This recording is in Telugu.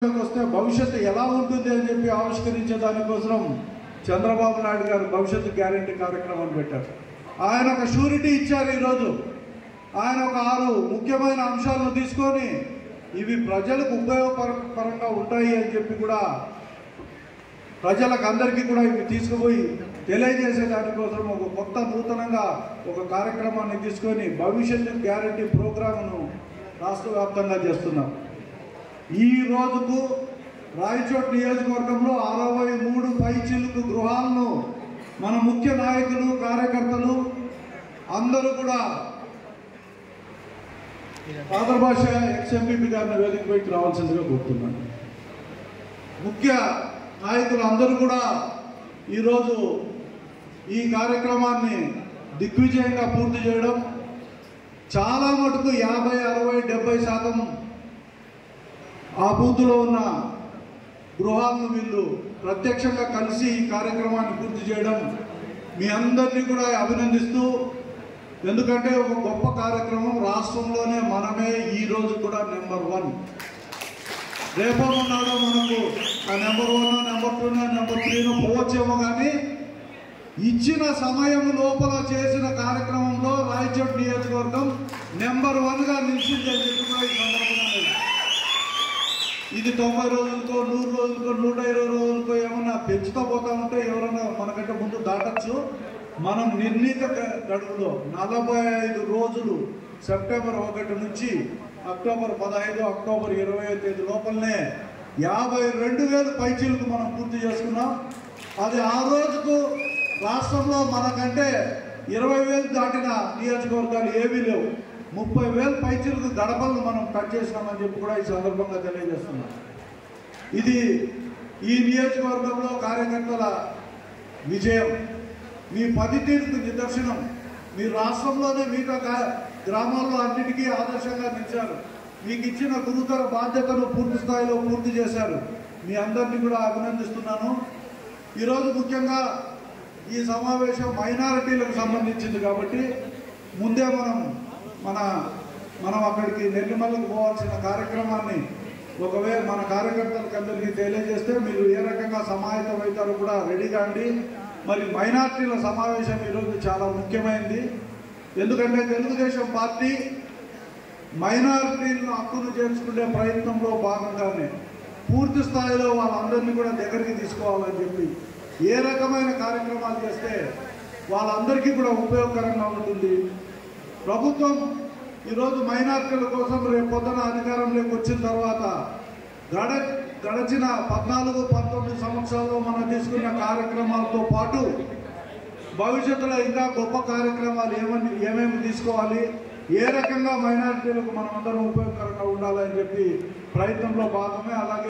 వస్తే భవిష్యత్తు ఎలా ఉంటుంది అని చెప్పి ఆవిష్కరించే దానికోసం చంద్రబాబు నాయుడు గారు భవిష్యత్తు గ్యారెంటీ కార్యక్రమాన్ని పెట్టారు. ఆయన ఒక షూరిటీ ఇచ్చారు. ఈరోజు ఆయన ఒక 6 ముఖ్యమైన అంశాలను తీసుకొని ఇవి ప్రజలకు ఉపయోగకరంగా ఉంటాయి అని చెప్పి కూడా ప్రజలకు అందరికీ కూడా ఇవి తీసుకుపోయి తెలియజేసే దానికోసం ఒక కొత్త నూతనంగా ఒక కార్యక్రమాన్ని తీసుకొని భవిష్యత్తు గ్యారెంటీ ప్రోగ్రామ్ను రాష్ట్ర వ్యాప్తంగా చేస్తున్నాం. ఈ రోజుకు రాయచోట్ నియోజకవర్గంలో 63 పైచిలుకు గృహాలను మన ముఖ్య నాయకులు కార్యకర్తలు అందరూ కూడా ఆంధ్రభాష ఎక్స్ఎంపీ గారిని వేదికపైకి రావాల్సిందిగా కోరుతున్నాను. ముఖ్య నాయకులు అందరూ కూడా ఈరోజు ఈ కార్యక్రమాన్ని దిగ్విజయంగా పూర్తి చేయడం, చాలా మటుకు 50, 60, 70% ఆ బూత్లో ఉన్న గృహాలను వీళ్ళు ప్రత్యక్షంగా కలిసి ఈ కార్యక్రమాన్ని పూర్తి చేయడం మీ అందరినీ కూడా అభినందిస్తూ, ఎందుకంటే ఒక గొప్ప కార్యక్రమం రాష్ట్రంలోనే మనమే ఈ రోజు కూడా నెంబర్ 1. రేపో ఉన్నాడో మనకు ఆ నెంబర్ 1, నెంబర్ 2, నెంబర్ 3 పోవచ్చేమో, కానీ ఇచ్చిన సమయం లోపల చేసిన కార్యక్రమంలో రాయచోట్ నియోజకవర్గం నెంబర్ 1గా నిలిచింది అని చెప్పి కూడా ఈ సందర్భంగా ఇది 90 రోజులకో 100 రోజులకో 120 రోజులకో ఏమన్నా పెంచుతూ పోతా ఉంటే ఎవరన్నా మనకంటే ముందు దాటచ్చు. మనం నిర్ణీత గడువులో 45 రోజులు సెప్టెంబర్ 1 నుంచి అక్టోబర్ 15, అక్టోబర్ 20వ తేదీ లోపలనే 52,000 పైచీలకు మనం పూర్తి చేసుకున్నాం. అది ఆ రోజుకు రాష్ట్రంలో మనకంటే 20,000 దాటిన నియోజకవర్గాలు ఏవీ లేవు. 30,000 పైచీలకు గడపలను మనం కట్ చేసినామని చెప్పి కూడా ఈ సందర్భంగా తెలియజేస్తున్నాం. ఇది ఈ నియోజకవర్గంలో కార్యకర్తల విజయం, మీ పనితీరుకు నిదర్శనం. మీరు రాష్ట్రంలోనే మిగతా గ్రామాల్లో అన్నిటికీ ఆదర్శంగా నిలిచారు. మీకు ఇచ్చిన గురుతర బాధ్యతను పూర్తి స్థాయిలో పూర్తి చేశారు. మీ అందరినీ కూడా అభినందిస్తున్నాను. ఈరోజు ముఖ్యంగా ఈ సమావేశం మైనారిటీలకు సంబంధించింది కాబట్టి ముందే మనం అక్కడికి నెల్లిమల్లకు పోవాల్సిన కార్యక్రమాన్ని ఒకవేళ మన కార్యకర్తలకు అందరికీ తెలియజేస్తే మీరు ఏ రకంగా సమాయత్తం అవుతారో కూడా రెడీగా అండి. మరి మైనారిటీల సమావేశం ఈరోజు చాలా ముఖ్యమైనది. ఎందుకంటే తెలుగుదేశం పార్టీ మైనారిటీలను హక్కును చేర్చుకునే ప్రయత్నంలో భాగంగానే పూర్తి స్థాయిలో వాళ్ళందరినీ కూడా దగ్గరికి తీసుకోవాలని చెప్పి ఏ రకమైన కార్యక్రమాలు చేస్తే వాళ్ళందరికీ కూడా ఉపయోగకరంగా ఉంటుంది. ప్రభుత్వం ఈరోజు మైనారిటీల కోసం రేపు పొద్దున అధికారంలోకి వచ్చిన తర్వాత గడచిన 14, 19 సంవత్సరాల్లో మనం తీసుకున్న కార్యక్రమాలతో పాటు భవిష్యత్తులో ఇంకా గొప్ప కార్యక్రమాలు ఏమేమి తీసుకోవాలి, ఏ రకంగా మైనారిటీలకు మనం అందరం ఉపయోగకరంగా ఉండాలని చెప్పి ప్రయత్నంలో భాగమే. అలాగే